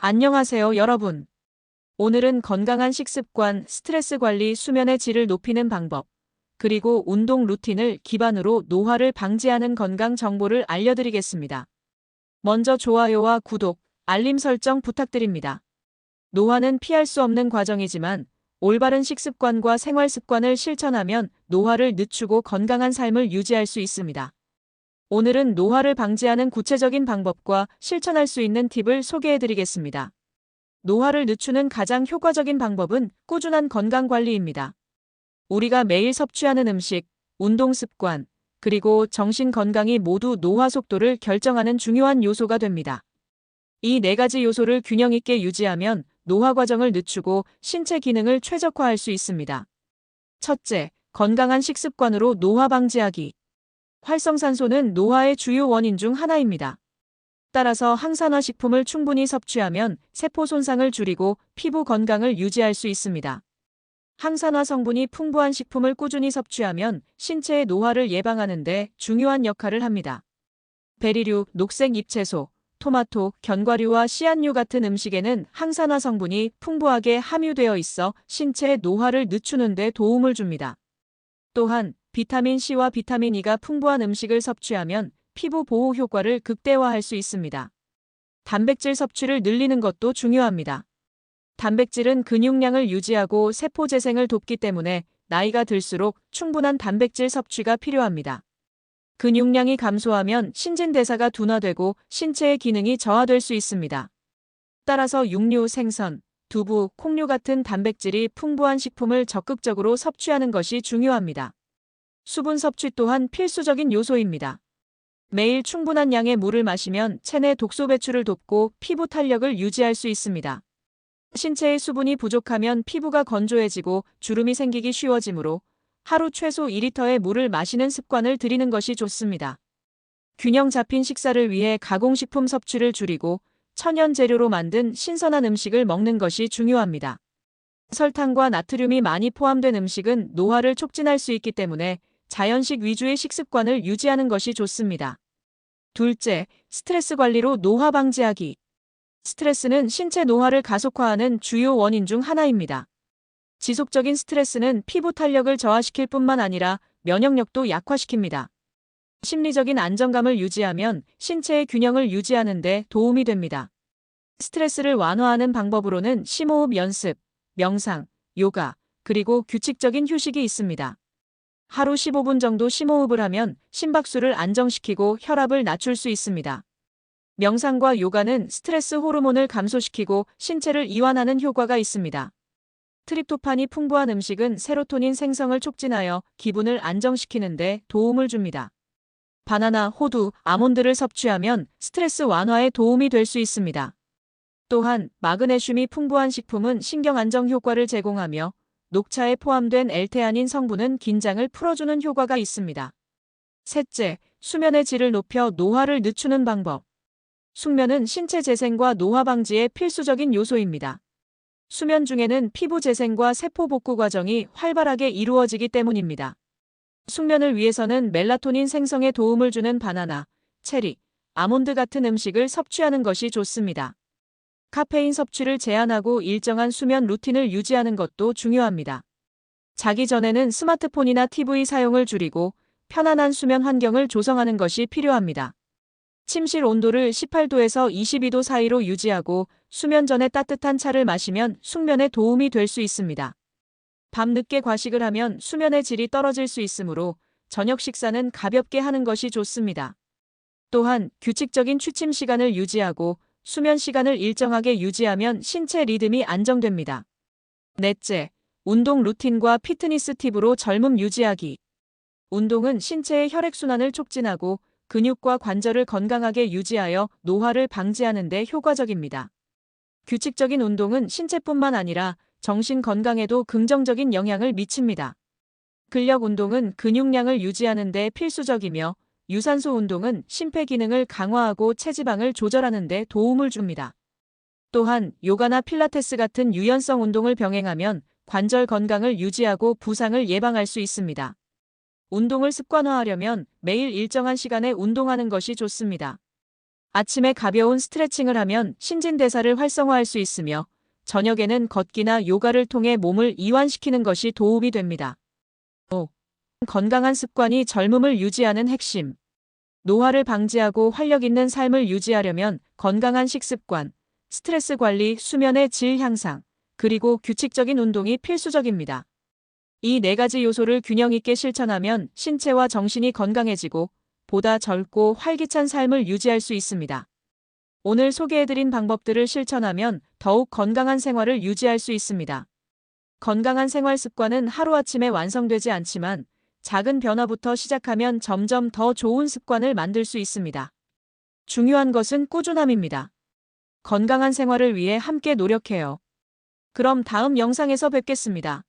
안녕하세요, 여러분. 오늘은 건강한 식습관, 스트레스 관리, 수면의 질을 높이는 방법, 그리고 운동 루틴을 기반으로 노화를 방지하는 건강 정보를 알려드리겠습니다. 먼저 좋아요와 구독, 알림 설정 부탁드립니다. 노화는 피할 수 없는 과정이지만 올바른 식습관과 생활 습관을 실천하면 노화를 늦추고 건강한 삶을 유지할 수 있습니다. 오늘은 노화를 방지하는 구체적인 방법과 실천할 수 있는 팁을 소개해드리겠습니다. 노화를 늦추는 가장 효과적인 방법은 꾸준한 건강관리입니다. 우리가 매일 섭취하는 음식, 운동 습관, 그리고 정신 건강이 모두 노화 속도를 결정하는 중요한 요소가 됩니다. 이 네 가지 요소를 균형 있게 유지하면 노화 과정을 늦추고 신체 기능을 최적화할 수 있습니다. 첫째, 건강한 식습관으로 노화 방지하기. 활성산소는 노화의 주요 원인 중 하나입니다. 따라서 항산화 식품을 충분히 섭취하면 세포 손상을 줄이고 피부 건강을 유지할 수 있습니다. 항산화 성분이 풍부한 식품을 꾸준히 섭취하면 신체의 노화를 예방하는 데 중요한 역할을 합니다. 베리류, 녹색 잎채소, 토마토, 견과류와 씨앗류 같은 음식에는 항산화 성분이 풍부하게 함유되어 있어 신체의 노화를 늦추는 데 도움을 줍니다. 또한 비타민 C와 비타민 E가 풍부한 음식을 섭취하면 피부 보호 효과를 극대화할 수 있습니다. 단백질 섭취를 늘리는 것도 중요합니다. 단백질은 근육량을 유지하고 세포 재생을 돕기 때문에 나이가 들수록 충분한 단백질 섭취가 필요합니다. 근육량이 감소하면 신진대사가 둔화되고 신체의 기능이 저하될 수 있습니다. 따라서 육류, 생선, 두부, 콩류 같은 단백질이 풍부한 식품을 적극적으로 섭취하는 것이 중요합니다. 수분 섭취 또한 필수적인 요소입니다. 매일 충분한 양의 물을 마시면 체내 독소 배출을 돕고 피부 탄력을 유지할 수 있습니다. 신체의 수분이 부족하면 피부가 건조해지고 주름이 생기기 쉬워지므로 하루 최소 2리터의 물을 마시는 습관을 들이는 것이 좋습니다. 균형 잡힌 식사를 위해 가공식품 섭취를 줄이고 천연 재료로 만든 신선한 음식을 먹는 것이 중요합니다. 설탕과 나트륨이 많이 포함된 음식은 노화를 촉진할 수 있기 때문에 자연식 위주의 식습관을 유지하는 것이 좋습니다. 둘째, 스트레스 관리로 노화 방지하기. 스트레스는 신체 노화를 가속화하는 주요 원인 중 하나입니다. 지속적인 스트레스는 피부 탄력을 저하시킬 뿐만 아니라 면역력도 약화시킵니다. 심리적인 안정감을 유지하면 신체의 균형을 유지하는 데 도움이 됩니다. 스트레스를 완화하는 방법으로는 심호흡 연습, 명상, 요가, 그리고 규칙적인 휴식이 있습니다. 하루 15분 정도 심호흡을 하면 심박수를 안정시키고 혈압을 낮출 수 있습니다. 명상과 요가는 스트레스 호르몬을 감소시키고 신체를 이완하는 효과가 있습니다. 트립토판이 풍부한 음식은 세로토닌 생성을 촉진하여 기분을 안정시키는 데 도움을 줍니다. 바나나, 호두, 아몬드를 섭취하면 스트레스 완화에 도움이 될 수 있습니다. 또한 마그네슘이 풍부한 식품은 신경 안정 효과를 제공하며 녹차에 포함된 엘테아닌 성분은 긴장을 풀어주는 효과가 있습니다. 셋째, 수면의 질을 높여 노화를 늦추는 방법. 숙면은 신체 재생과 노화 방지의 필수적인 요소입니다. 수면 중에는 피부 재생과 세포 복구 과정이 활발하게 이루어지기 때문입니다. 숙면을 위해서는 멜라토닌 생성에 도움을 주는 바나나, 체리, 아몬드 같은 음식을 섭취하는 것이 좋습니다. 카페인 섭취를 제한하고 일정한 수면 루틴을 유지하는 것도 중요합니다. 자기 전에는 스마트폰이나 TV 사용을 줄이고 편안한 수면 환경을 조성하는 것이 필요합니다. 침실 온도를 18도에서 22도 사이로 유지하고 수면 전에 따뜻한 차를 마시면 숙면에 도움이 될 수 있습니다. 밤늦게 과식을 하면 수면의 질이 떨어질 수 있으므로 저녁 식사는 가볍게 하는 것이 좋습니다. 또한 규칙적인 취침 시간을 유지하고 수면 시간을 일정하게 유지하면 신체 리듬이 안정됩니다. 넷째, 운동 루틴과 피트니스 팁으로 젊음 유지하기. 운동은 신체의 혈액순환을 촉진하고 근육과 관절을 건강하게 유지하여 노화를 방지하는 데 효과적입니다. 규칙적인 운동은 신체뿐만 아니라 정신 건강에도 긍정적인 영향을 미칩니다. 근력 운동은 근육량을 유지하는 데 필수적이며 유산소 운동은 심폐 기능을 강화하고 체지방을 조절하는 데 도움을 줍니다. 또한 요가나 필라테스 같은 유연성 운동을 병행하면 관절 건강을 유지하고 부상을 예방할 수 있습니다. 운동을 습관화하려면 매일 일정한 시간에 운동하는 것이 좋습니다. 아침에 가벼운 스트레칭을 하면 신진대사를 활성화할 수 있으며 저녁에는 걷기나 요가를 통해 몸을 이완시키는 것이 도움이 됩니다. 5. 건강한 습관이 젊음을 유지하는 핵심. 노화를 방지하고 활력 있는 삶을 유지하려면 건강한 식습관, 스트레스 관리, 수면의 질 향상, 그리고 규칙적인 운동이 필수적입니다. 이 네 가지 요소를 균형 있게 실천하면 신체와 정신이 건강해지고 보다 젊고 활기찬 삶을 유지할 수 있습니다. 오늘 소개해드린 방법들을 실천하면 더욱 건강한 생활을 유지할 수 있습니다. 건강한 생활 습관은 하루아침에 완성되지 않지만 작은 변화부터 시작하면 점점 더 좋은 습관을 만들 수 있습니다. 중요한 것은 꾸준함입니다. 건강한 생활을 위해 함께 노력해요. 그럼 다음 영상에서 뵙겠습니다.